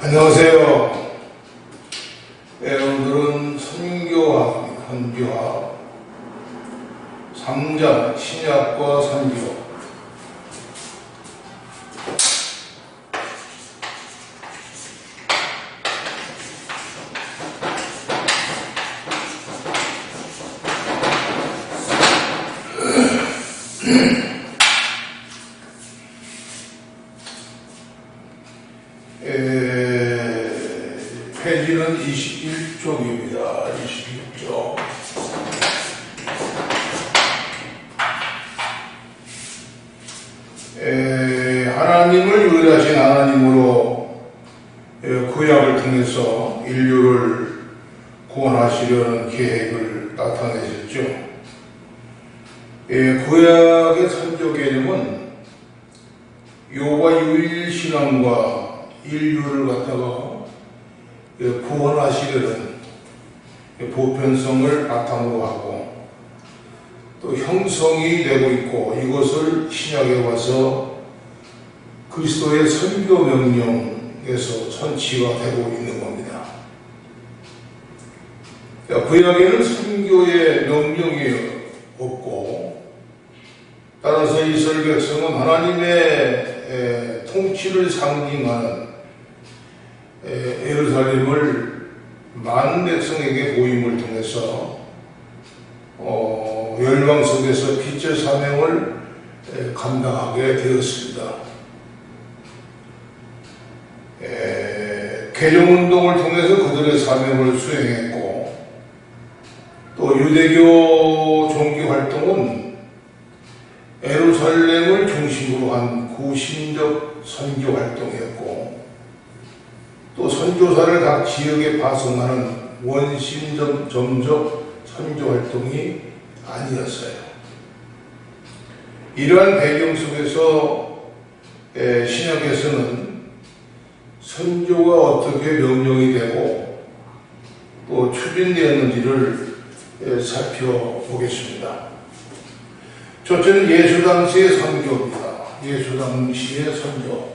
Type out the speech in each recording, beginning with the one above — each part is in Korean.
안녕하세요. 오늘은 선교학, 선교학 3장 신약과 선교. 페이지는 21쪽입니다. 21쪽. 하나님을 유일하신 하나님으로 구약을 통해서 인류를 구원하시려는 계획을 나타내셨죠. 구약의 선교 개념은 여호와 유일신앙과 인류를 갖다가 구원하시려는 보편성을 바탕으로 하고 또 형성이 되고 있고, 이것을 신약에 와서 그리스도의 선교 명령에서 선치가 되고 있는 겁니다. 구약에는 선교의 명령이 없고, 따라서 이스라엘 백성은 하나님의 통치를 상징하는 예루살렘을 많은 백성에게 보임을 통해서 열방 속에서 빛의 사명을 감당하게 되었습니다. 개종운동을 통해서 그들의 사명을 수행했고, 또 유대교 종교활동은 예루살렘을 중심으로 한 구신적 선교활동이었고, 또 선교사를 각 지역에 파송하는 원심점적 선교활동이 아니었어요. 이러한 배경 속에서 신약에서는 선교가 어떻게 명령이 되고 또 추진되었는지를 살펴보겠습니다. 첫째는 예수 당시의 선교입니다. 예수 당시의 선교.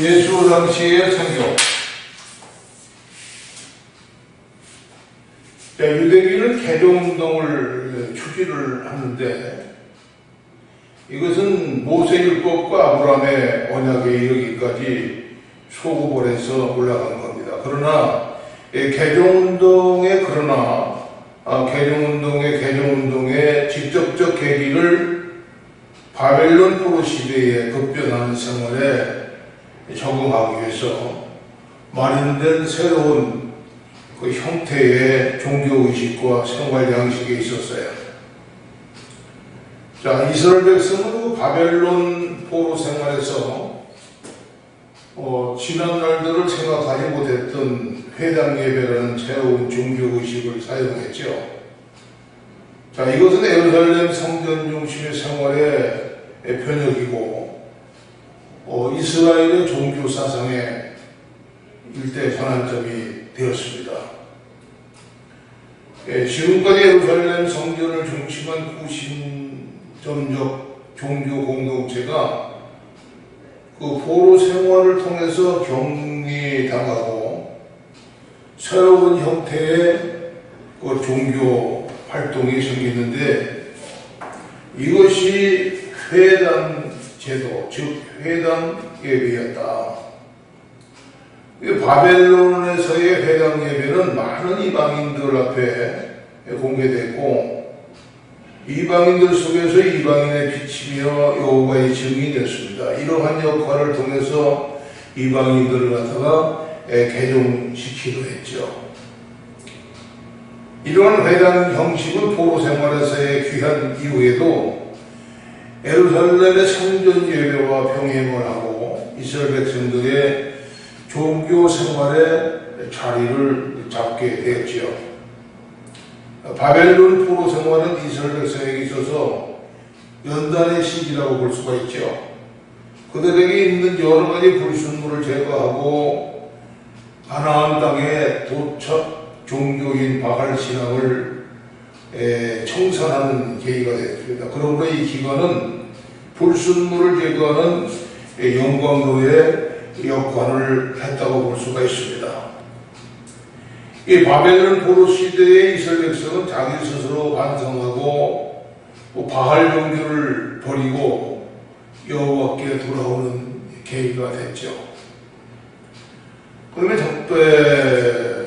예수 당시의 선교. 유대인은 개종운동을 추진을 하는데, 이것은 모세율법과 아브라함의 언약에 이르기까지 소급을 해서 올라간 겁니다. 그러나 개종운동의 직접적 계기를 바벨론 포로 시대의 급변하는 생활에 적응하기 위해서 마련된 새로운 그 형태의 종교의식과 생활 양식이 있었어요. 자, 이스라엘 백성은 바벨론 포로 생활에서 지난 날들을 생각하지 못했던 회당 예배라는 새로운 종교의식을 사용했죠. 자, 이것은 예루살렘 성전 중심의 생활의 변혁이고, 이스라엘의 종교 사상의 일대 전환점이 되었습니다. 지금까지 예루살렘 성전을 중심한 구신점적 종교 공동체가 그 포로 생활을 통해서 격리당하고 새로운 형태의 그 종교 활동이 생기는데, 이것이 회당 제도, 즉 회당 예배였다. 바벨론에서의 회당 예배는 많은 이방인들 앞에 공개됐고, 이방인들 속에서 이방인의 빛이며 여호와의 증인이었습니다. 이러한 역할을 통해서 이방인들을 갖다가 개종시키기도 했죠. 이러한 회당 형식은 포로 생활에서의 귀한 이후에도 예루살렘의 성전 예배와 병행을 하고 이스라엘 백성들의 종교 생활의 자리를 잡게 되었지요. 바벨론 포로 생활은 이스라엘 백성에게 있어서 연단의 시기라고 볼 수가 있죠. 그들에게 있는 여러 가지 불순물을 제거하고 가나안 땅에 도착 종교인 바알 신앙을 청산하는 계기가 됐습니다. 그러므로 이 기간은 불순물을 제거하는 영광로의 역할을 했다고 볼 수가 있습니다. 이 바벨론 포로 시대의 이스라엘 백성은 자기 스스로 반성하고 바알 종교를 버리고 여호와께 돌아오는 계기가 됐죠. 그러면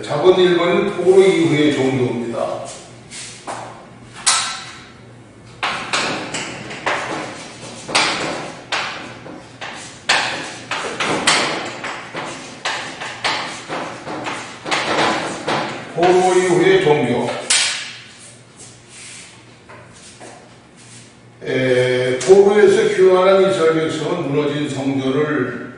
작은 1번은 포로 이후의 종교입니다. 포로 이후의 종교. 포로에서 귀환한 이스라엘 백성은 무너진 성전을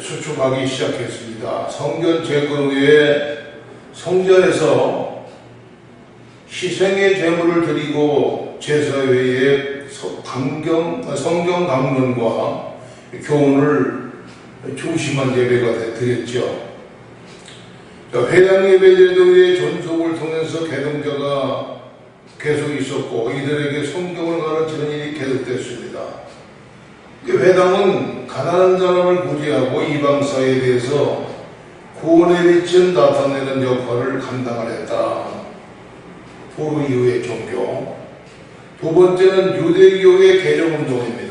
수축하기 시작했습니다. 성전 재건 후에 성전에서 희생의 제물을 드리고 제사 외에 성경 강론과 교훈을 중심한 예배가 드렸죠. 회당 예배 제도의 전속을 통해서 개동자가 계속 있었고 이들에게 성경을 가르치는 일이 계속됐습니다. 회당은 가난한 사람을 구제하고 이방사에 대해서 구원의 빛을 나타내는 역할을 감당하였다. 포로 이후의 종교. 두 번째는 유대교의 개정운동입니다.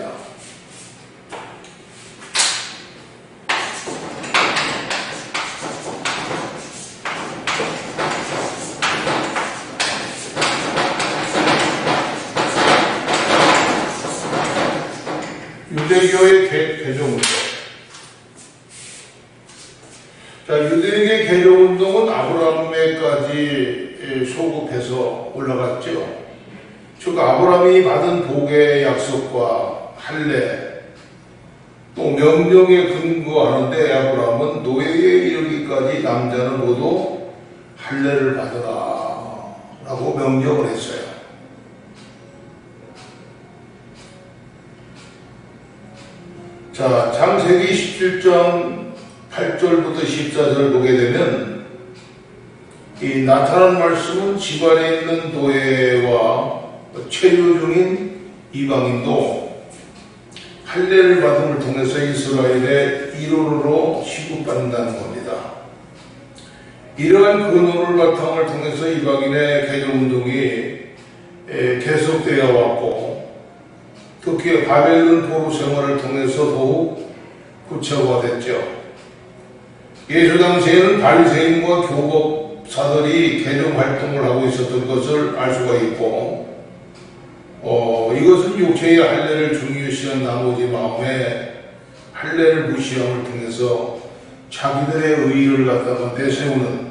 유대교의 개정운동. 유대교의 개정운동은 아브라함에까지 소급해서 올라갔죠. 즉 아브라함이 받은 복의 약속과 할례 또 명령에 근거하는데 아브라함은 노예에 이르기까지 남자는 모두 할례를 받으라 라고 명령을 했어요. 창세기 17장 8절부터 14절 보게 되면 이 나타난 말씀은 집안에 있는 노예와 체류 중인 이방인도 할례를 받음을 통해서 이스라엘의 일원으로 취급받는다는 겁니다. 이러한 근원을 바탕을 통해서 이방인의 개정운동이 계속되어 왔고 특히 바벨론 포로 생활을 통해서 더욱 구체화됐죠. 예수 당시에는 바리새인과 교법사들이 개정 활동을 하고 있었던 것을 알 수가 있고 이것은 육체의 할례를 중요시한 나머지 마음에 할례를 무시함을 통해서 자기들의 의의를 갖다가 내세우는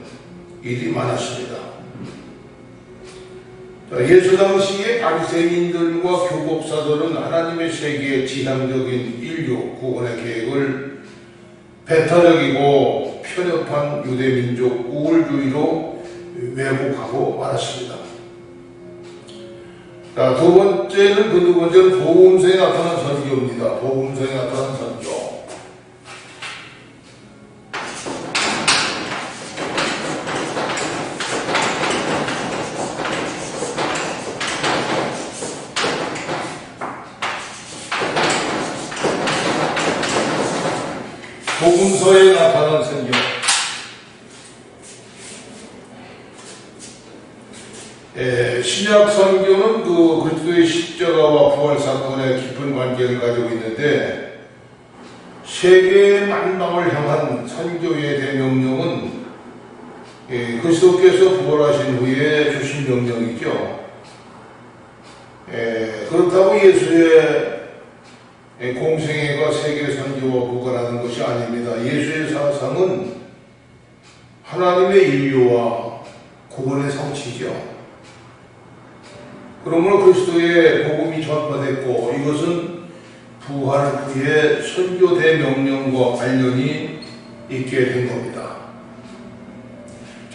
일이 많았습니다. 예수 당시의 바리새인들과 교법사들은 하나님의 세계의 지향적인 인류 구원의 계획을 배타적이고 편협한 유대민족 우월주의로 왜곡하고 말았습니다. 두 번째는 복음서에 나타난 선교입니다. 복음서에 나타난 선교. 복음서에 나타난 선교. 신약 선교는 그리스도의 십자가와 부활 사건에 깊은 관계를 가지고 있는데 세계 만방을 향한 선교의 대명령은 그리스도께서 부활하신 후에 주신 명령이죠. 그렇다고 예수의 공생애가 세계 선교와 무관하는 것이 아닙니다. 예수의 사상은 하나님의 인류와 구원의 성취죠. 그러므로 그리스도의 복음이 전파됐고 이것은 부활 후에 선교 대명령과 관련이 있게 된 겁니다.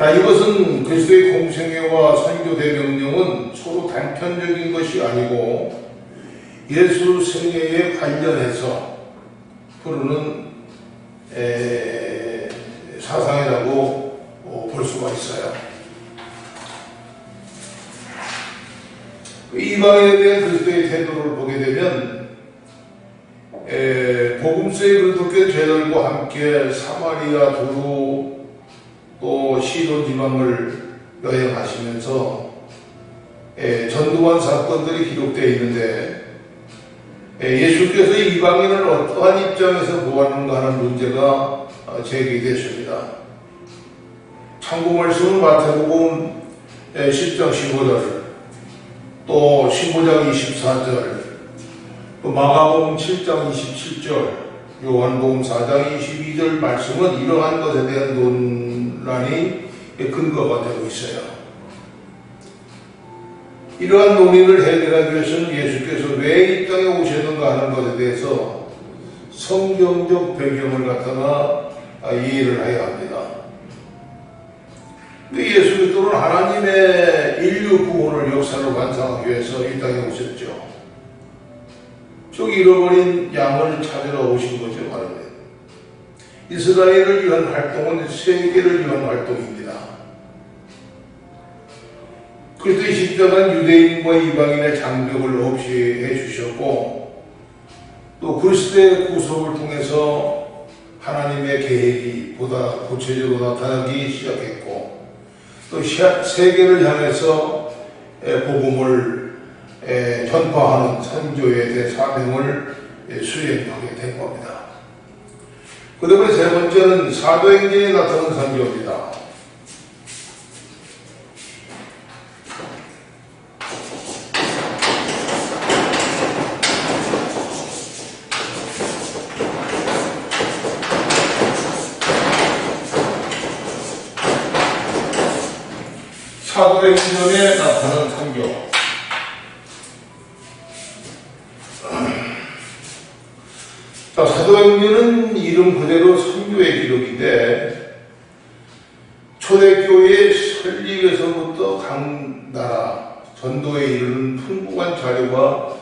자, 이것은 그리스도의 공생애와 선교대 명령은 서로 단편적인 것이 아니고 예수 생애에 관련해서 부르는 사상이라고 볼 수가 있어요. 이방인에 대한 그리스도의 태도를 보게 되면 복음서의 그리스도께 제자들과 함께 사마리아 도로 또 시돈 지방을 여행하시면서 전두환 사건들이 기록되어 있는데 예수께서 이방인을 어떠한 입장에서 보았는가 하는 문제가 제기됐습니다. 참고 말씀은 마태복음 10장 15절 또 15장 24절 또 마가복음 7장 27절 요한복음 4장 22절 말씀은 이러한 것에 대한 논란이 근거가 되고 있어요. 이러한 논의를 해결하기 위해서는 예수께서 왜 이 땅에 오셨는가 하는 것에 대해서 성경적 배경을 갖다가 이해를 해야 합니다. 근데 예수 그리스도는 하나님의 인류 구원을 역사로 완성하기 위해서 이 땅에 오셨죠. 즉 잃어버린 양을 찾으러 오신 거죠. 말하면 이스라엘을 위한 활동은 세계를 위한 활동입니다. 그리스도의 십자가는 유대인과 이방인의 장벽을 없이 해주셨고 또 그리스도의 구속을 통해서 하나님의 계획이 보다 구체적으로 나타나기 시작했고 또 세계를 향해서 복음을 전파하는 선교의 대사명을 수행하게 된 겁니다. 그 다음에 세 번째는 사도행전에 나타난 선교입니다. 사도행전에 나타난 선교. 자, 사도행전은 이름 그대로 선교의 기록인데 초대교회의 설립에서부터 각 나라 전도에 이르는 풍부한 자료가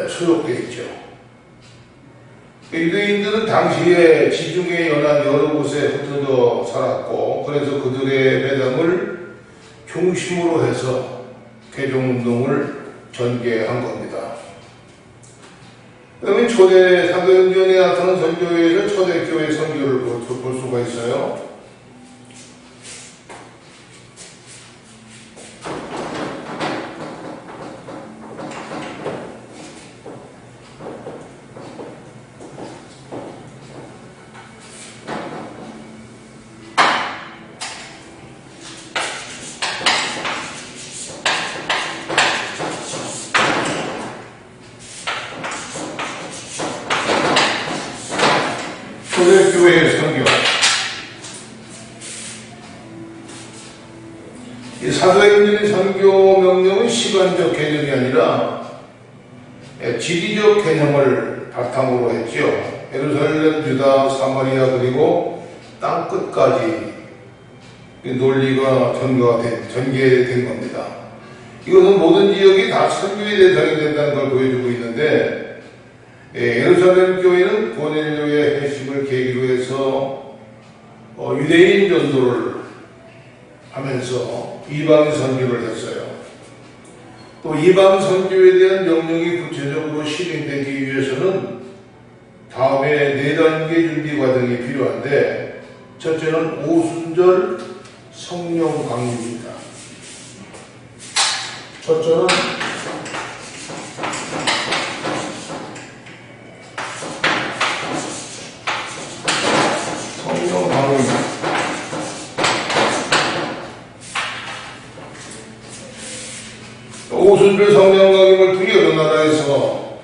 수록되어 있죠. 유대인들은 당시에 지중해 연안 여러 곳에 흩어져 살았고 그래서 그들의 배당을 중심으로 해서 개종운동을 전개한 겁니다. 그다음에 초대 사도행전에 나타난 선교회에서 초대교회 선교를 볼 수가 있어요. 초대교회의 선교. 이 사도행전의 선교 명령은 시간적 개념이 아니라 지리적 개념을 바탕으로 했죠. 예루살렘, 유다, 사마리아 그리고 땅 끝까지 논리가 전개된 겁니다. 이것은 모든 지역이 다 선교의 대상이 된다는 걸 보여주고 있는데 예루살렘 교회는 고넬료의 회심을 계기로 해서 유대인 전도를 하면서 이방 선교를 했어요. 또 이방 선교에 대한 명령이 구체적으로 실행되기 위해서는 다음에 4단계 준비 과정이 필요한데 첫째는 오순절 성령 강림입니다. 첫째는 성령 강림. 오순절 성령 강림을 통해 여러 나라에서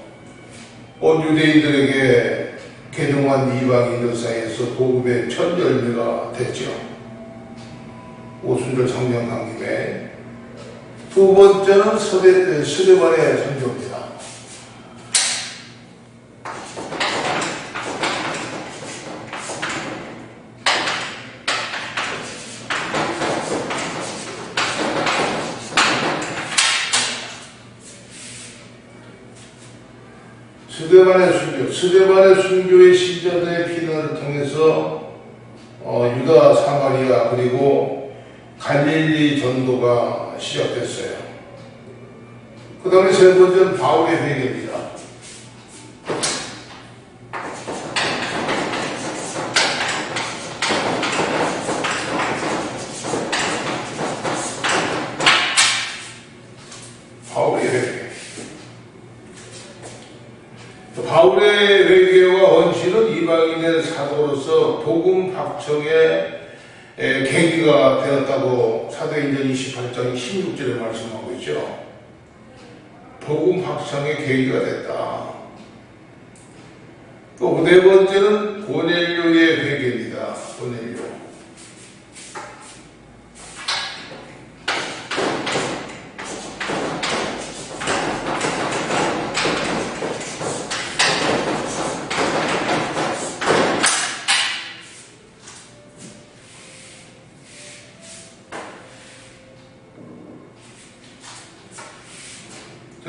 온 유대인들에게 개종한 이방인들 사이에서 복음의 첫 열매가 됐죠. 오순절 성령 강림에 두 번째는 스데반의 선교입니다. 스데반의 순교의 신자들의 피난을 통해서 유다, 사마리아 그리고 갈릴리 전도가 시작됐어요. 그 다음에 세 번째는 바울의 회개입니다. 바울의 회개와 헌신은 이방인의 사도로서 복음 확정의 계기가 되었다고 사도행전 28장 16절에 말씀하고 있죠. 복음 확정의 계기가 됐다. 또 네 번째는 고넬료의 회개입니다. 고넬료.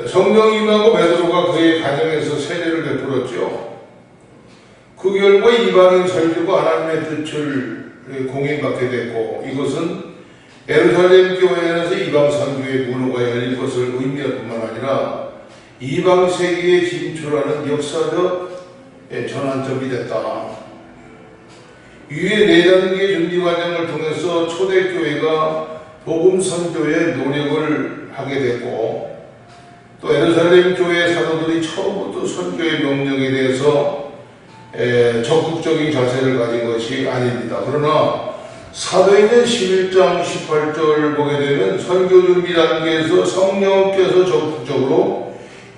성령 임하고 베드로가 그의 가정에서 세례를 베풀었죠. 그 결과 이방인 설교가 하나님의 뜻을 공인받게 됐고, 이것은 예루살렘 교회 안에서 이방 선교의 문호가 열릴 것을 의미할 뿐만 아니라 이방 세계에 진출하는 역사적 전환점이 됐다. 이후에 네 단계의 준비 과정을 통해서 초대교회가 복음 선교에 노력을 하게 됐고, 또 예루살렘 교회 사도들이 처음부터 선교의 명령에 대해서 적극적인 자세를 가진 것이 아닙니다. 그러나 사도행전 11장 18절 보게 되면 선교 준비 단계에서 성령께서 적극적으로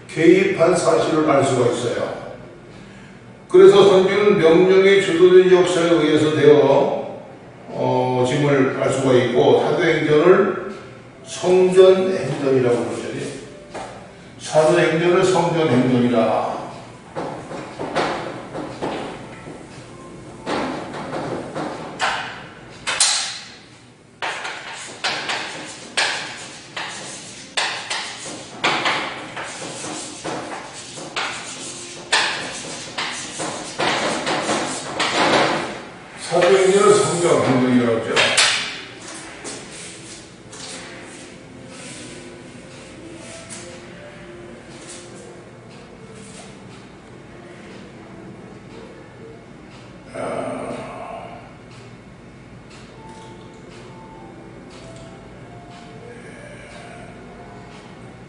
개입한 사실을 알 수가 있어요. 그래서 선교는 명령의 주도적 역사에 의해서 되어짐을 알 수가 있고, 사도행전을 성전행전이라고 부르죠. 사도행전을 성전행전이라. 사도행전을 성전행전이라고 하죠.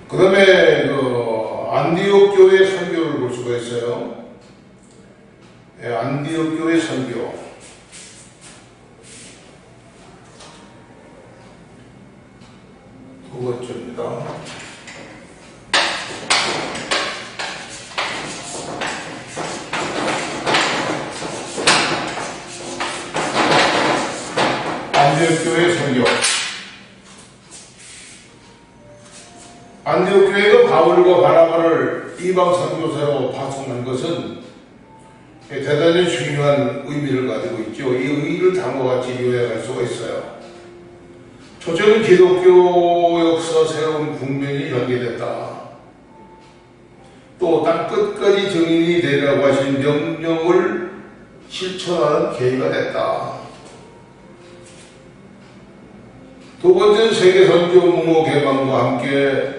그 다음에 안디옥 교회 선교를 볼 수가 있어요. 안디옥 교회 선교. 두 번째입니다. 안디옥 교회 선교. 안디옥 교회가 바울과 바나바를 이방 선교사로 파송한 것은 대단히 중요한 의미를 가지고 있죠. 이 의미를 다음과 같이 요약할 수가 있어요. 첫째는 기독교 역사 새로운 국면이 전개됐다. 또 땅 끝까지 증인이 되라고 하신 명령을 실천하는 계기가 됐다. 두 번째는 세계 선교 문호 개방과 함께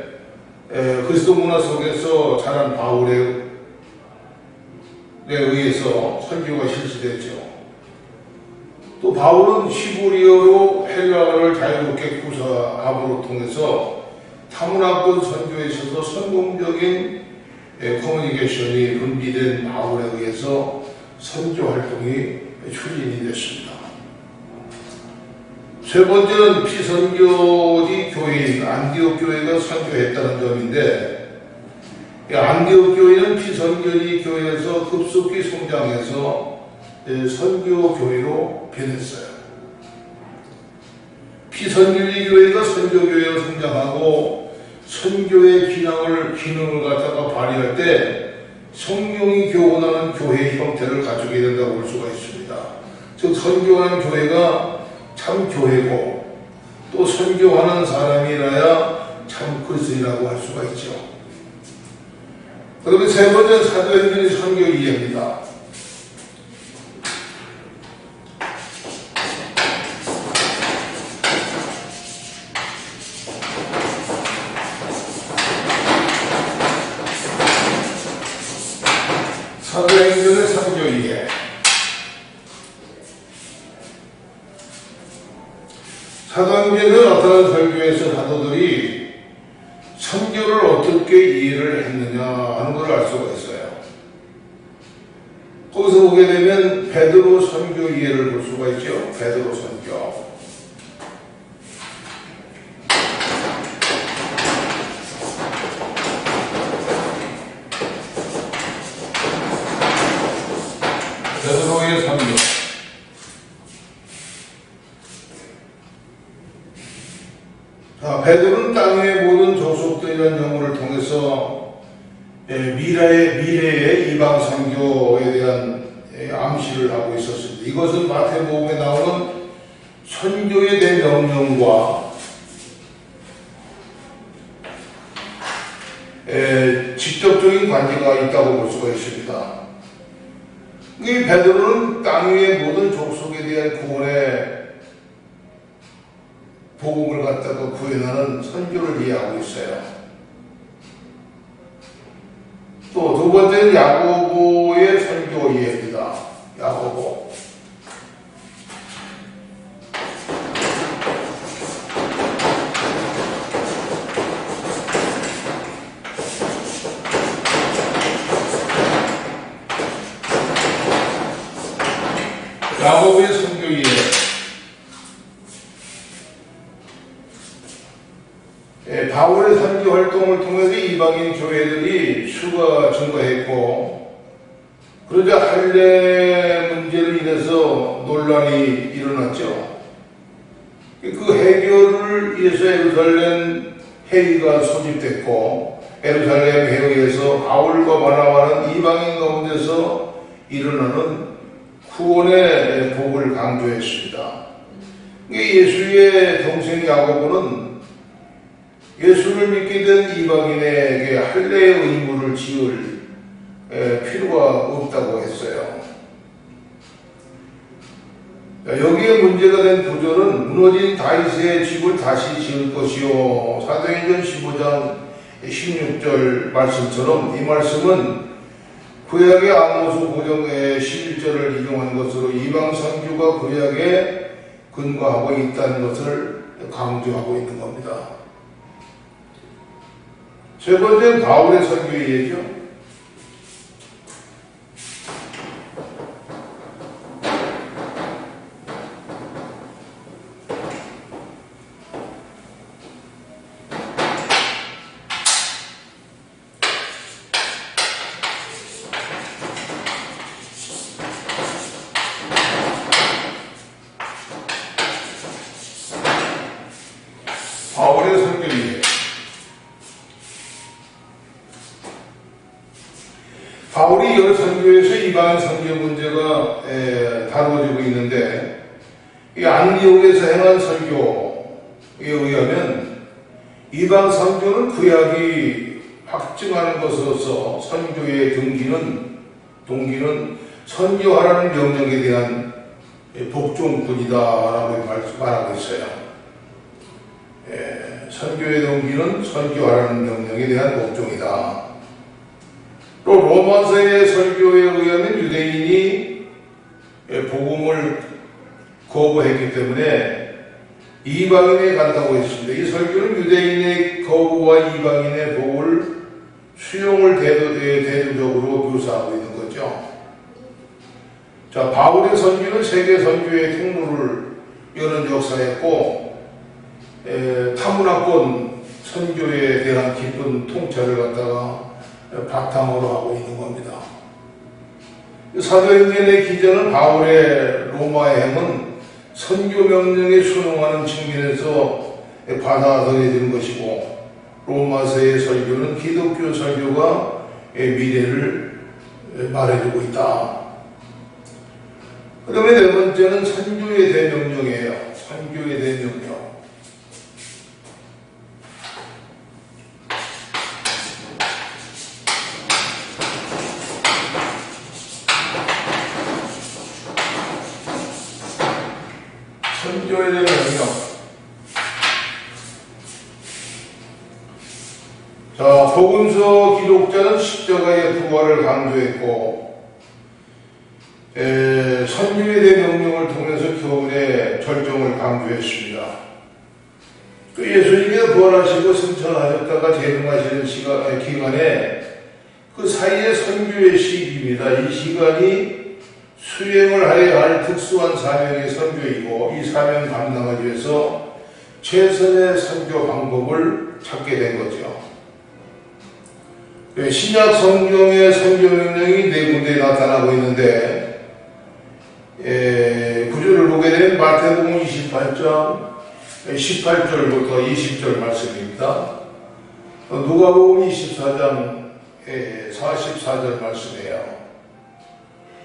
그리스도 문화 속에서 자란 바울에 의해서 선교가 실시됐죠. 또 바울은 히브리어로 헬라어를 자유롭게 구사함으로 통해서 타문화권 선교에 있어서 성공적인 커뮤니케이션이 분비된 바울에 의해서 선교 활동이 추진이 됐습니다. 세 번째는 피선교지 교회인 안디옥 교회가 선교했다는 점인데, 안디옥 교회는 피선교지 교회에서 급속히 성장해서 선교 교회로 변했어요. 피선교지 교회가 선교 교회로 성장하고 선교의 기능을 갖다가 발휘할 때 성령이 교훈하는 교회의 형태를 가지게 된다고 볼 수가 있습니다. 즉 선교하는 교회가 참 교회고, 또 선교하는 사람이라야 참 그리스도인이라고 할 수가 있죠. 그다음에 세 번째 사도행전의 선교 이해입니다. 사도행전의 선교 이해. 사도행전은 어떤 설교에서 사도들이 선교를 어떻게 이해를 했느냐 하는 걸 알 수가 있어요. 거기서 보게 되면 베드로 선교 이해를 볼 수가 있죠. 베드로 선교. 베드로의 선교. 베드로는 땅 위의 모든 족속들이라는 영어를 통해서 미래의 이방 선교에 대한 암시를 하고 있었습니다. 이것은 마태복음에 나오는 선교에 대한 명령과 직접적인 관계가 있다고 볼 수가 있습니다. 이 베드로는 땅 위의 모든 족속에 대한 구원의 복음을 갖다가 구현하는 선교를 이해하고 있어요. 또 두 번째는 야고보의 선교 이해입니다. 야고보. 야고보의 선교 이해. 바울의 선교 활동을 통해서 이방인 교회들이 수가 증가했고, 그러자 할례 문제로 인해서 논란이 일어났죠. 그 해결을 위해서 예루살렘 회의가 소집됐고, 예루살렘 회의에서 바울과 바나바는 이방인 가운데서 일어나는 구원의 복을 강조했습니다. 예수의 동생 야고보는 예수를 믿게 된 이방인에게 할례의 의무를 지을 필요가 없다고 했어요. 여기에 문제가 된 구절은 무너진 다윗의 집을 다시 지을 것이요. 사도행전 15장 16절 말씀처럼 이 말씀은 구약의 아모스 5장의 11절을 인용한 것으로 이방 선교가 구약에 근거하고 있다는 것을 강조하고 있는 겁니다. 세 번째는 바울의 선교의 예죠. 바울의 선교의 예. 바울이 여러 선교에서 이방인 선교 문제가 다루어지고 있는데, 이 안디옥에서 행한 선교에 의하면 이방 선교는 구약이 확증하는 것으로서 선교의 동기는 선교하라는 명령에 대한 복종뿐이다라고 말하고 있어요. 선교의 동기는 선교하라는 명령에 대한 복종이다. 또 로마서의 설교에 의하면 유대인이 복음을 거부했기 때문에 이방인에 간다고 했습니다. 이 설교는 유대인의 거부와 이방인의 복을 수용을 대조적으로 묘사하고 있는 거죠. 자, 바울의 선교는 세계 선교의 통로를 여는 역사였고, 타문화권 선교에 대한 깊은 통찰을 갖다가 바탕으로 하고 있는 겁니다. 사도행전의 기자는 바울의 로마의 행은 선교 명령에 순응하는 측면에서 받아들여지는 것이고, 로마서의 설교는 기독교 설교가 미래를 말해주고 있다. 그 다음에 네 번째는 선교의 대명령이에요. 선교의 대명령. 자, 복음서 기록자는 십자가의 부활을 강조했고, 선교에 대한 명령을 통해서 교훈의 절정을 강조했습니다. 또 예수님께서 부활하시고 승천하셨다가 재림하시는 기간에 그 사이에 선교의 시기입니다. 이 시간이 수행을 하여야 할 특수한 사명의 선교이고, 이 사명 감당하기 위해서 최선의 선교 방법을 찾게 된 거죠. 신약 성경의 선교 명령이 네 군데에 나타나고 있는데, 구절을 보게 되면 마태복음 28장 18절부터 20절 말씀입니다. 누가복음 24장 44절 말씀이에요.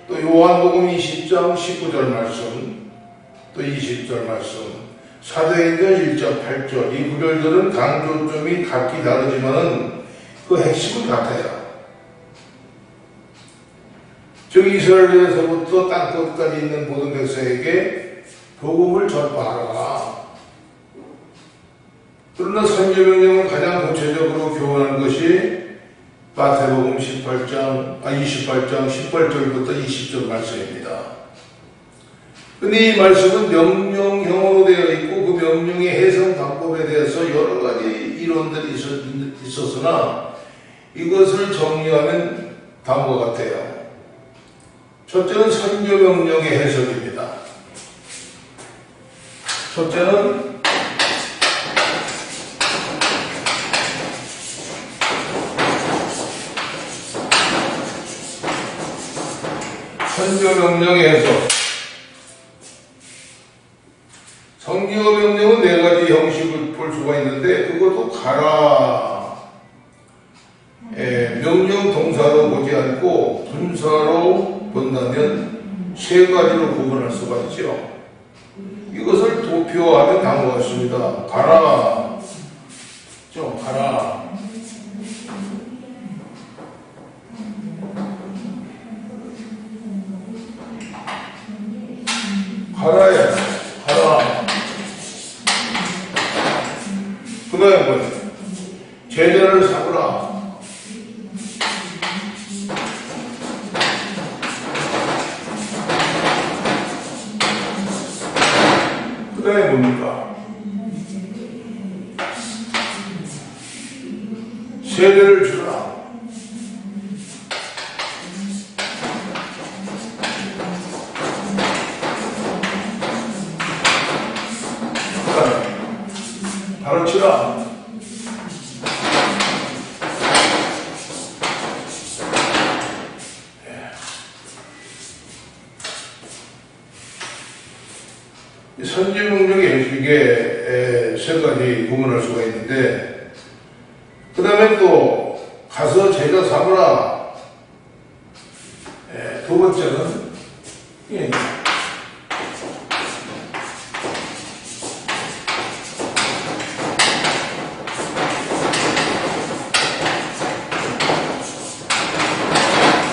또 요한복음 20장 19절 말씀, 또 20절 말씀, 사도행전 1장 8절. 이 구절들은 강조점이 각기 다르지만은 그 핵심은 같아요. 즉 이스라엘에서부터 땅끝까지 있는 모든 백성에게 복음을 전파하라. 그러나 선교명령을 가장 구체적으로 교훈하는 것이 마태복음 28장 18절부터 20절 말씀입니다. 근데 이 말씀은 명령형으로 되어 있고 그 명령의 해석 방법에 대해서 여러 가지 이론들이 있었으나 이것을 정리하면 다음과 같아요. 첫째는 선교명령의 해석입니다. 첫째는 선교명령의 해석. 선교명령은 네 가지 형식을 볼 수가 있는데 그것도 가라. 명령 동사로 보지 않고 분사로 본다면 세 가지로 구분할 수가 있죠. 이것을 도표하면 다음과 같습니다. 가라. 가라. 가라야. 가라. 그 다음에 뭐예요? 제자를 삼으라. 그 다음에 뭡니까? 세례를 주라. 그 다음에 가르치라. 선지명령의 형식에 세 가지 구분할 수가 있는데, 그 다음에 또 가서 제자 삼으라. 두 번째는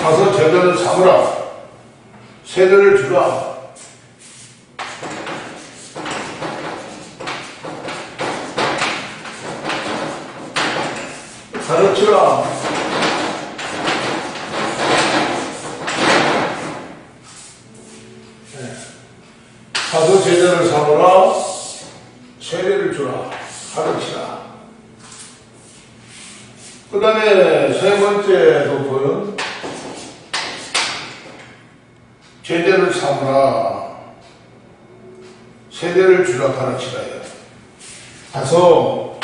가서 제자를 삼으라. 세례를 주라. 가르치라. 가서 제자를 삼으라. 세례를 주라. 가르치라. 그 다음에 세 번째 도표는 제자를 삼으라. 세례를 주라. 가르치라요. 가서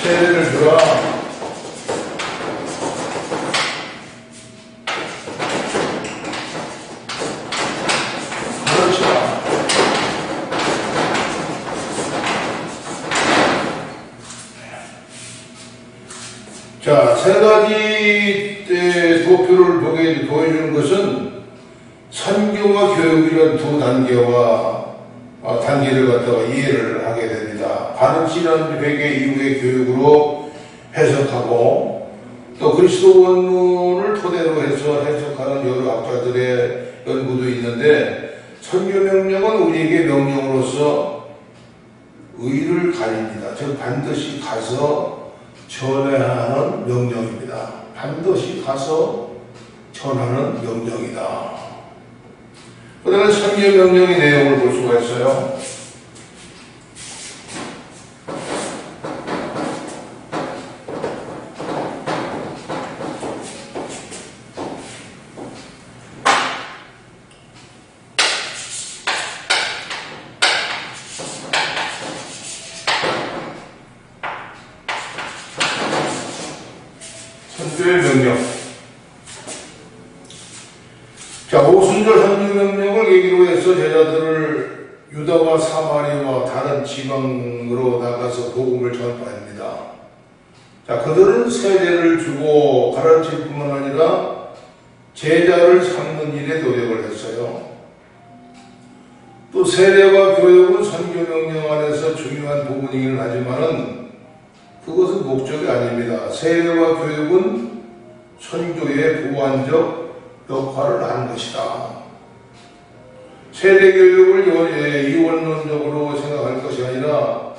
세례를 주라. 가르치라. 자, 세 가지 도표를 보여주는 것은 선교와 교육이라는 두 단계를 갖다가 이해를 하게 됩니다. 바른 회개 이후의 교육으로 해석하고 또 그리스도 원문을 토대로 해서 해석하는 여러 학자들의 연구도 있는데 선교명령은 우리에게 명령으로서 의를 가립니다. 즉 반드시 가서 전해야 하는 명령입니다. 반드시 가서 전하는 명령이다. 그다음에 선교 명령의 내용을 볼 수가 있어요. 선교의 명령. 자, 오순절 선교 명령을 계기로 해서 제자들을 유다와 사마리아와 다른 지방으로 나가서 복음을 전파합니다. 자, 그들은 세례를 주고 가르칠 뿐만 아니라 제자를 삼는 일에 노력을 했어요. 또 세례와 교육은 선교 명령 안에서 중요한 부분이긴 하지만은 그것은 목적이 아닙니다. 세례와 교육은 선교의 보완적 역할을 하는 것이다. 세례 교육을 이원론적으로 생각할 것이 아니라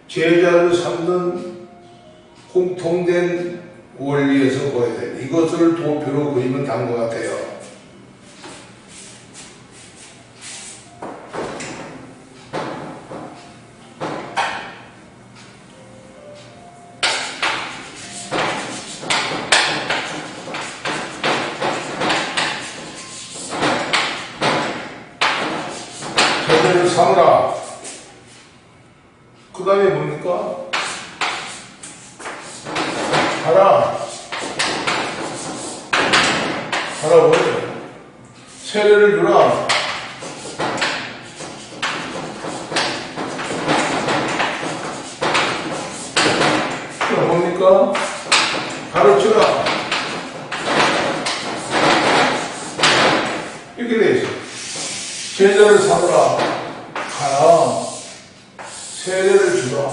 제자를 삼는 공통된 원리에서 보아야 됩니다. 이것을 도표로 그리면 단 것 같아요. 제자를 삼으라. 그 다음에 뭡니까? 가라. 가라고요. 세례를 주라. 뭡니까? 가르치라. 이렇게 되어 있어요. 제자를 삼으라. 가라. 세례를 주라.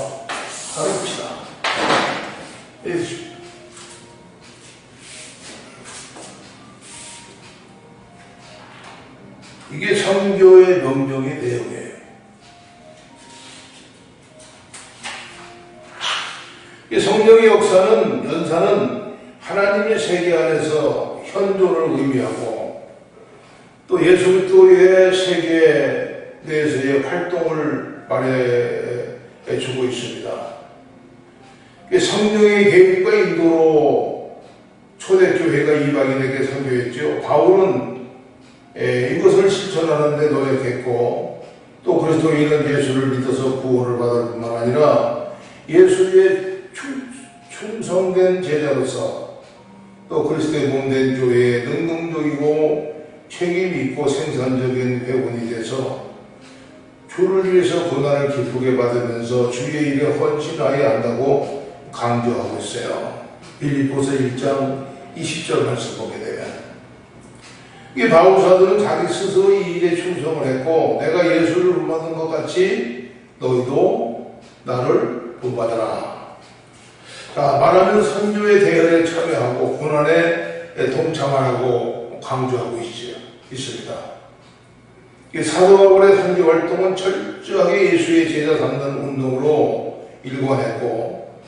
가르치라. 이게 선교의 명령의 내용이에요. 이 성령의 연사는 하나님의 세계 안에서 현존을 의미하고 또 예수 그리스도의 세계 내에서의 활동을 말해주고 있습니다. 성령의 개입과 인도로 초대교회가 이방인에게 선교했죠. 바울은 이것을 실천하는 데 노력했고 또 그리스도인은 예수를 믿어서 구원을 받을 뿐만 아니라 예수의 충성된 제자로서 또 그리스도의 몸된 교회에 능동적이고 책임있고 생산적인 회원이 돼서 주를 위해서 고난을 기쁘게 받으면서 주의 일에 헌신하여야 한다고 강조하고 있어요. 빌립보서 1장 20절 말씀 보게 되면 이 바울사들은 자기 스스로 이 일에 충성을 했고 내가 예수를 본받은 것 같이 너희도 나를 본받아라. 자, 말하면 선교의 대열에 참여하고 고난에 동참하라고 강조하고 있습니다. 이 사도 바울의 선교 활동은 철저하게 예수의 제자 삼는 운동으로 일관했고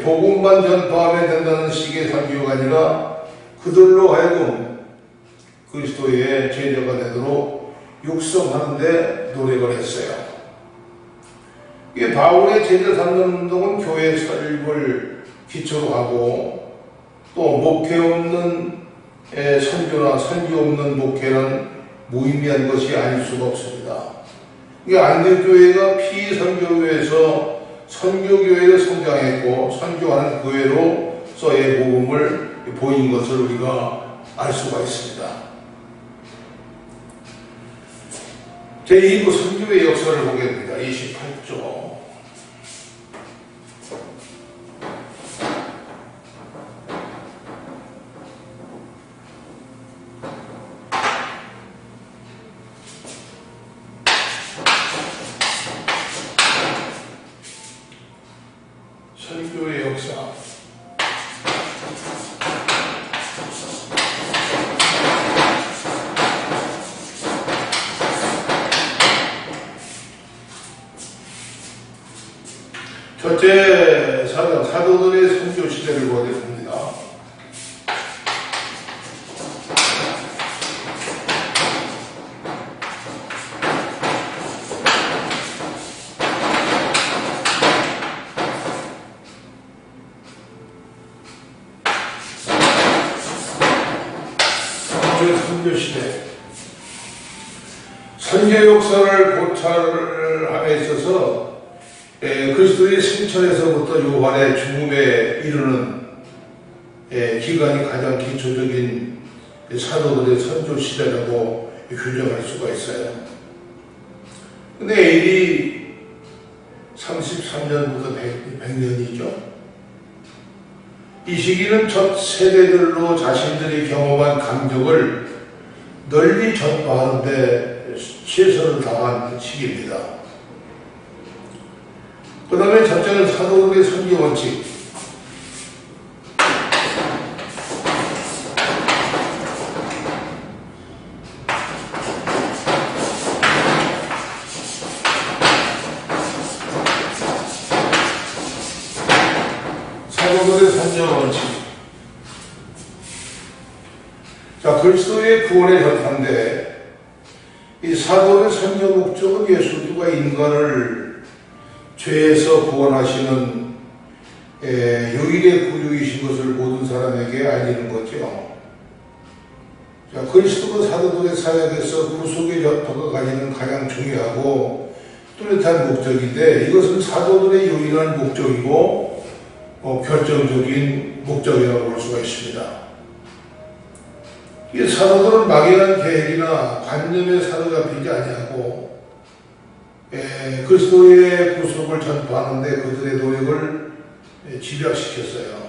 복음만 전파하면 된다는 식의 선교가 아니라 그들로 하여금 그리스도의 제자가 되도록 육성하는 데 노력을 했어요. 이 바울의 제자 삼는 운동은 교회 설립을 기초로 하고 또 목회 없는 선교나 선교 없는 목회는 무의미한 것이 아닐 수가 없습니다. 이 안디옥교회가 피선교회에서 선교교회로 성장했고 선교하는 교회로서의 모범을 보인 것을 우리가 알 수가 있습니다. 제2부 선교의 역사를 보겠습니다. 28조. 선교의 역사. 첫째 사도들의 선교 시대를 보여줍니다. 선교시대 선교 역사를 고찰함에 있어서 그리스도의 승천에서부터 요한의 죽음에 이르는 기간이 가장 기초적인 사도들의 선교시대라고 규정할 수가 있어요. 근데 AD 33년부터 100년이죠. 이 시기는 첫 세대들로 자신들이 경험한 감격을 널리 전파하는 데 최선을 다한 시기입니다. 그 다음에 첫째는 사도들의 선교 원칙. 사도들의 선교 원칙. 자, 그리스도의 구원의 전파인데 이 사도의 선교 목적은 예수가 인간을 죄에서 구원하시는 유일의 구주이신 것을 모든 사람에게 알리는 거죠. 자, 그리스도가 사도들의 사역에서 구속의 전파가 가지는 가장 중요하고 뚜렷한 목적인데 이것은 사도들의 유일한 목적이고 결정적인 목적이라고 볼 수가 있습니다. 이 사도들은 막연한 계획이나 관념에 사로잡히지 아니하고 그리스도의 구속을 전파하는 데 그들의 노력을 집약시켰어요.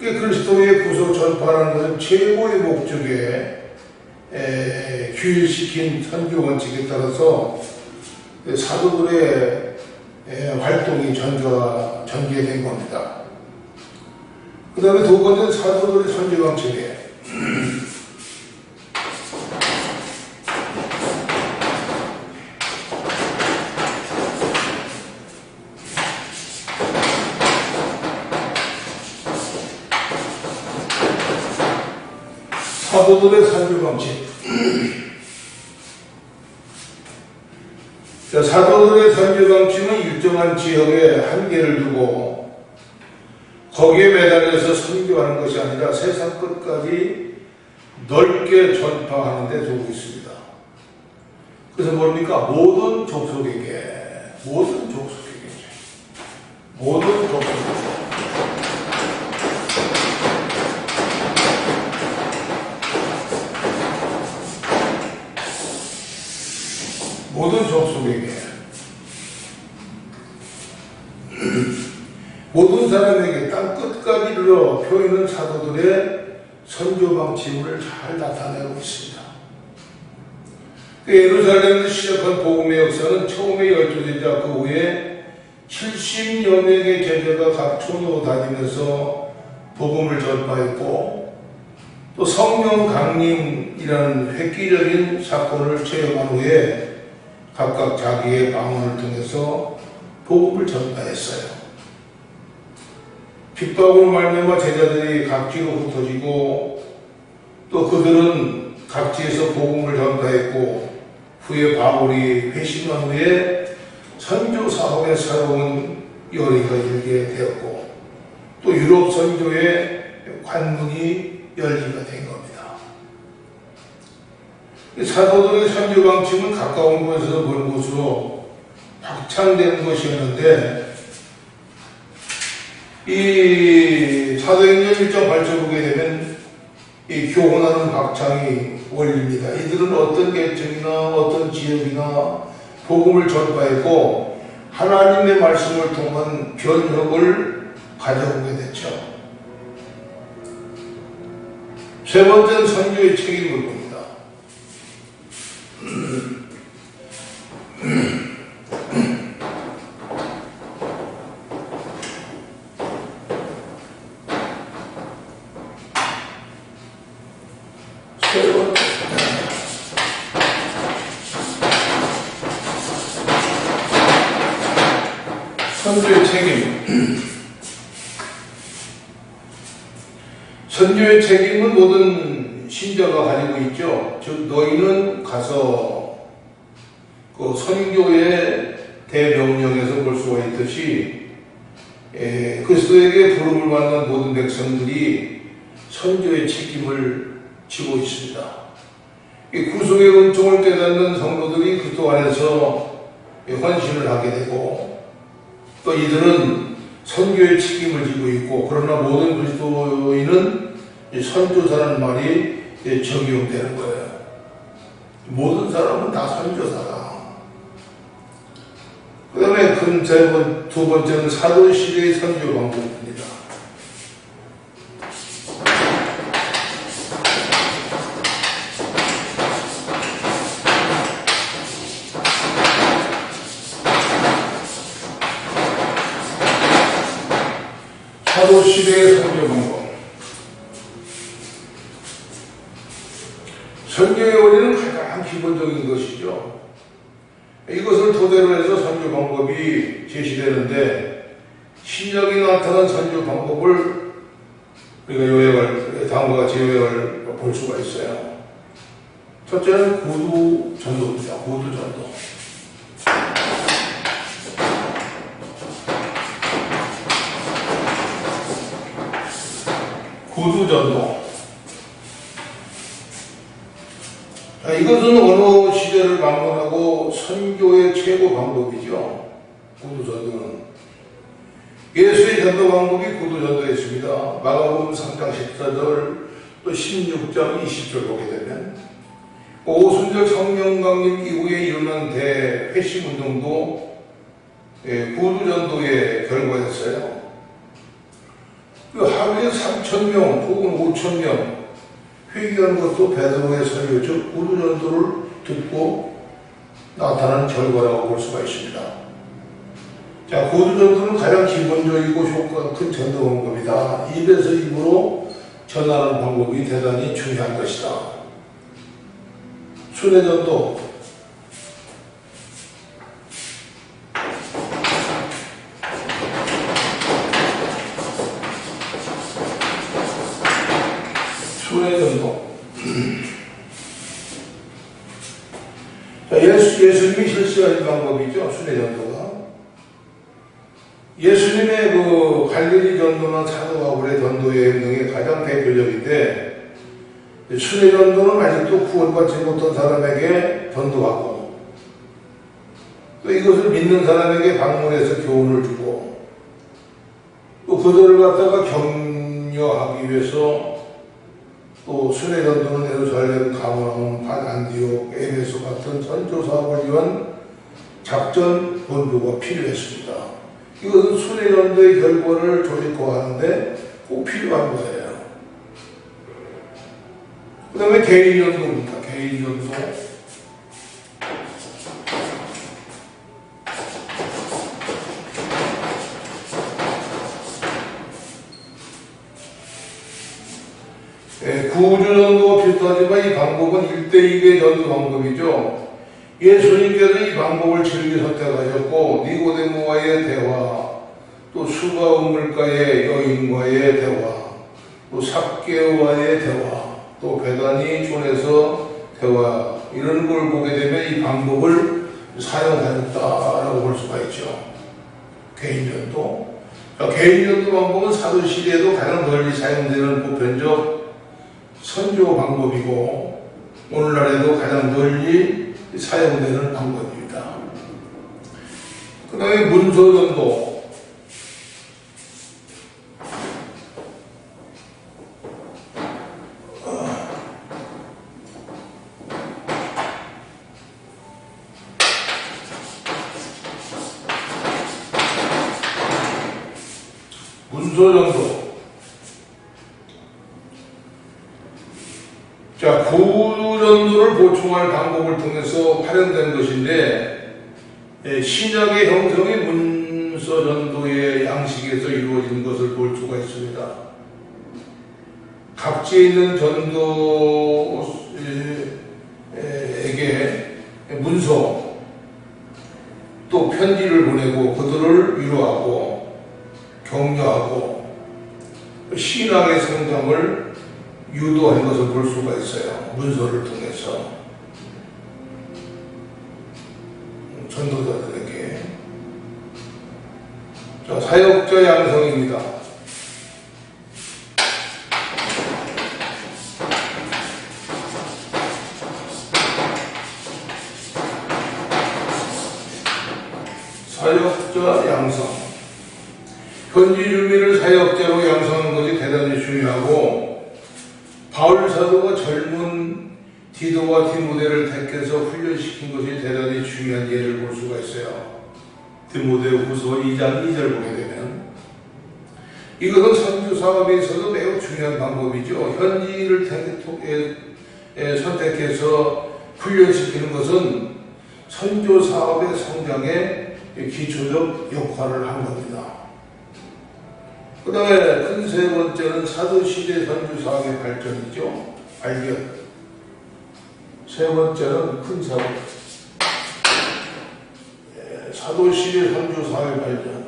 그리스도의 구속 전파라는 것은 최고의 목적에 규율시킨 선교 원칙에 따라서 사도들의 활동이 전개된 겁니다. 그 다음에 두 번째는 사도들의 선교 방식이에요. 사도들의 선교 방식. 자, 사도들의 선교 방식은 일정한 지역에 한계를 두고 거기에 매달려서 선교하는 것이 아니라 세상 끝까지 넓게 전파하는 데 두고 있습니다. 그래서 뭡니까? 모든 족속에게 모든 사람에게 땅 끝까지 이르러 표현은 사도들의 선교 방침을 잘 나타내고 있습니다. 예루살렘에서 시작한 복음의 역사는 처음에 12제자 그 후에 70여 명의 제자가 각 촌으로 다니면서 복음을 전파했고 또 성령 강림이라는 획기적인 사건을 체험한 후에 각각 자기의 방언을 통해서 복음을 전파했어요. 핍박으로 말미암아 제자들이 각지로 흩어지고 또 그들은 각지에서 복음을 전파했고 후에 바울이 회심한 후에 선교 사업에 새로운 열의가 일게 되었고 또 유럽 선교의 관문이 열리게 된 겁니다. 사도들의 선교 방침은 가까운 곳에서 먼 곳으로 확장되는 것이었는데 이 사도행전 1장 8절 보게 되면 이 교훈하는 확장이 원리입니다. 이들은 어떤 계층이나 어떤 지역이나 복음을 전파했고 하나님의 말씀을 통한 변혁을 가져오게 됐죠. 세 번째는 선교의 책임을 봅니다. 선교의 책임. 선교의 책임은 모든 신자가 가지고 있죠. 즉 너희는 가서 그 선교의 대명령에서 볼 수가 있듯이 그리스도에게 부름을 받는 모든 백성들이 선교의 책임을 지고 있습니다. 이 구속의 은총을 깨닫는 성도들이 그리스도 안에서 헌신을 하게 되고 또 이들은 선교의 책임을 지고 있고 그러나 모든 그리스도인은 선교사라는 말이 적용되는 거예요. 모든 사람은 다 선교사다. 그 다음에 두 번째는 사도시대의 선교 방법입니다. 사도시대의 선교 방법. 선교의 원리는 가장 기본적인 것이죠. 이것을 토대로 해서 선교 방법이 제시되는데 신약이 나타난 선교 방법을 우리가 다음과 같이 요약을 볼 수가 있어요. 첫째는 구두 전도입니다. 구두 전도. 구두 전도. 이것은 어느 시대를 방문하고 선교의 최고 방법이죠. 구두 전도는. 예수의 전도 방법이 구두 전도였습니다. 마가복음 3장 14절 또 16장 20절 보게 되면 오순절 성령 강림 이후에 일어난 대회심 운동도 구두 전도의 결과였어요. 하루에 3,000명 혹은 5,000명 회개하는 것도 베드로의 설교, 즉 구두 전도를 듣고 나타나는 결과라고 볼 수가 있습니다. 자, 구두 전도는 가장 기본적이고 효과가 큰 전도 방법이다. 입에서 입으로 전하는 방법이 대단히 중요한 것이다. 순회 전도. 순회 전도. 자, 예수님이 실시하신 방법이죠. 순회 전도가. 예수님의 그 갈릴리 전도나 사도 바울의 전도 여행 등이 가장 대표적인데 순회 전도는 아직도 구원받지 못한 사람에게 전도하고 또 이것을 믿는 사람에게 방문해서 교훈을 주고 또 그들을 갖다가 격려하기 위해서 또 순회 전도는 예루살렘, 가버나움, 안디옥, 에베소 같은 선교 사업을 위한 작전 본부가 필요했습니다. 이것은 순회 전도의 결과를 조직화하는데 꼭 필요한 거예요. 그 다음에 개인 전도입니다. 개인 전도. 구주 전도와 비슷하지만 이 방법은 1대1의 전도 방법이죠. 예수님께서 이 방법을 즐겨 선택하셨고 니고데모와의 대화, 또 수가 우물가의 여인과의 대화, 또 삭개와의 대화, 또 베다니 촌에서 대화 이런 걸 보게 되면 이 방법을 사용하였다라고 볼 수가 있죠. 개인전도. 개인전도 방법은 사도시대에도 가장 널리 사용되는 보편적 선교 방법이고 오늘날에도 가장 널리 사용되는 방법입니다. 그 다음에 문서전도. 문서전도. 자, 구두전도를 보충할 방법을 통해서 활용된 것인데 신약의 형성이 문서전도의 양식에서 이루어진 것을 볼 수가 있습니다. 각지에 있는 전도에게 문서 또 또 편지를 보내고 그들을 위로하고 격려하고 신앙의 성장을 유도한 것을 볼 수가 있어요. 문서를 통해서 전도자들에게. 자, 사역자 양성입니다. 사역자 양성. 현지 주민을 사역자로 양성하는 것이 대단히 중요하고, 바울 사도가 젊은 디도와 디모데를 택해서 훈련시킨 것이 대단히 중요한 예를 볼 수가 있어요. 디모데후서 2장 2절 보게 되면 이것은 선교 사업에 있어서 매우 중요한 방법이죠. 현지인을 선택해서 훈련시키는 것은 선교 사업의 성장에 기초적 역할을 한 겁니다. 그 다음에 큰 세 번째는 사도시대 선교 사업의 발전이죠. 발견. 세 번째는 큰 사업. 사도시대 선교 사업의 발전.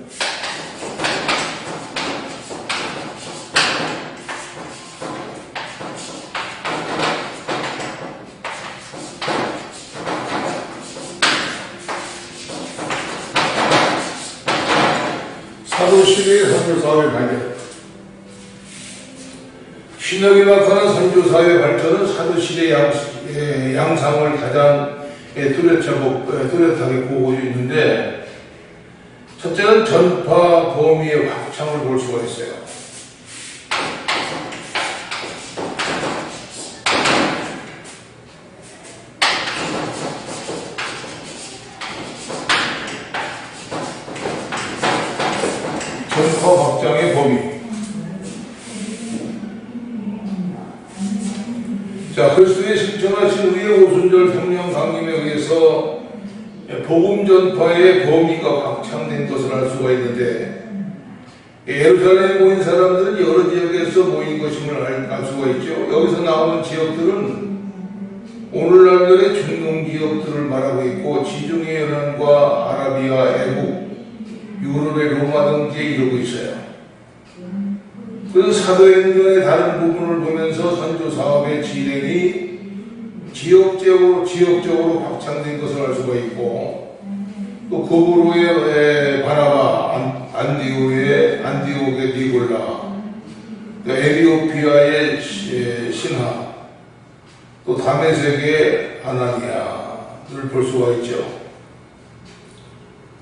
사도시대의 선교사업의 발전. 신학이 나타난 선교사업의 발전은 사도시대 양상을 가장 뚜렷하게 보고 있는데, 첫째는 전파 범위의 확장을 볼 수가 있어요. 전파 확장의 범위. 자, 그리스도의 실천하신 우리의 오순절 성령 강림에 의해서 복음 전파의 범위가 확장된 것을 알 수가 있는데, 예루살렘에 모인 사람들은 여러 지역에서 모인 것임을 알 수가 있죠. 여기서 나오는 지역들은 오늘날의 중동 지역들을 말하고 있고, 지중해 연안과 아라비아, 애국, 유럽의 로마 등지에 이르고 있어요. 그래서 사도행전의 다른 부분을 보면서 선교 사업의 진행이 지역적으로 확장된 것을 알 수가 있고, 또 고브로의 바나바, 안디옥의 니골라, 에티오피아의 신하, 또 다메섹의 아나니아를 볼 수가 있죠.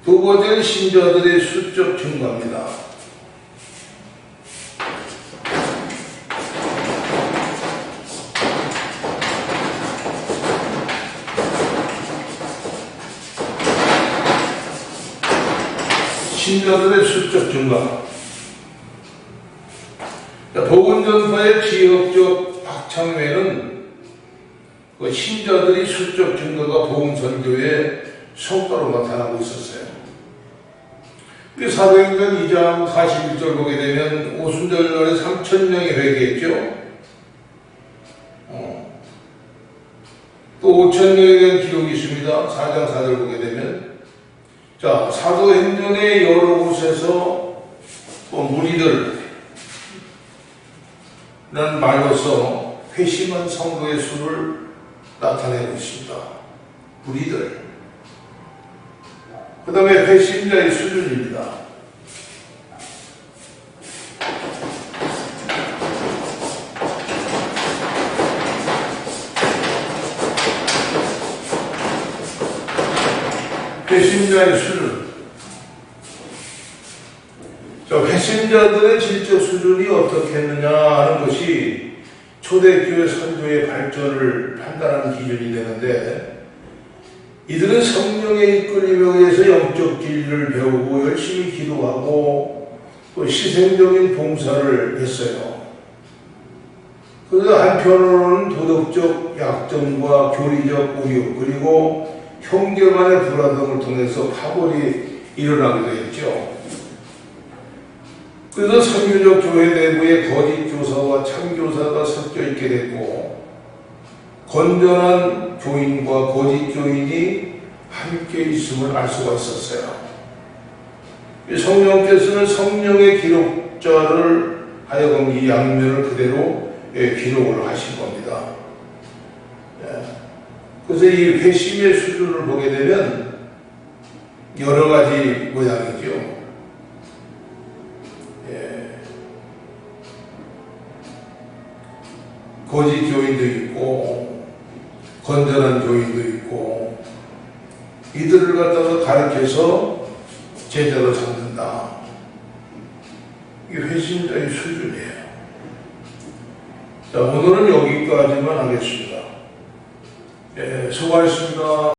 두 번째는 신자들의 수적 증가입니다. 신자들의 수적 증가. 복음 전파의 지역적 확장 외에는 그 신자들이 수적 증가가 복음 선교의 성과로 나타나고 있었어요. 사도행전 2장 41절 보게 되면 오순절날에 3,000명이 회개했죠. 또 5,000명에 대한 기록이 있습니다. 4장 4절 보게 되면. 자, 사도행전의 여러 곳에서 무리들 라는 말로서 회심한 성도의 수를 나타내고 있습니다. 무리들. 그 다음에 회심자의 수준입니다. 회심자의 수준. 자, 회심자들의 질적 수준이 어떻게 했느냐 하는 것이 초대교회 선교의 발전을 판단하는 기준이 되는데, 이들은 성령의 이끌림에 의해서 영적 진리를 배우고 열심히 기도하고 또 희생적인 봉사를 했어요. 그래서 한편으로는 도덕적 약점과 교리적 오류, 그리고 형제 간의 불화 등을 통해서 파벌이 일어나게 되었죠. 그래서 선교적 교회 내부에 거짓 교사와 참교사가 섞여 있게 됐고, 건전한 교인과 거짓 교인이 함께 있음을 알 수가 있었어요. 이 성령께서는 성령의 기록자를 하여금 이 양면을 그대로 기록을 하신 겁니다. 그래서 이 회심의 수준을 보게 되면 여러 가지 모양이죠. 거짓 교인도 있고 건전한 교인도 있고 이들을 갖다가 가르쳐서 제자로 삼는다. 이게 회심자의 수준이에요. 자, 오늘은 여기까지만 하겠습니다. 수고하셨습니다.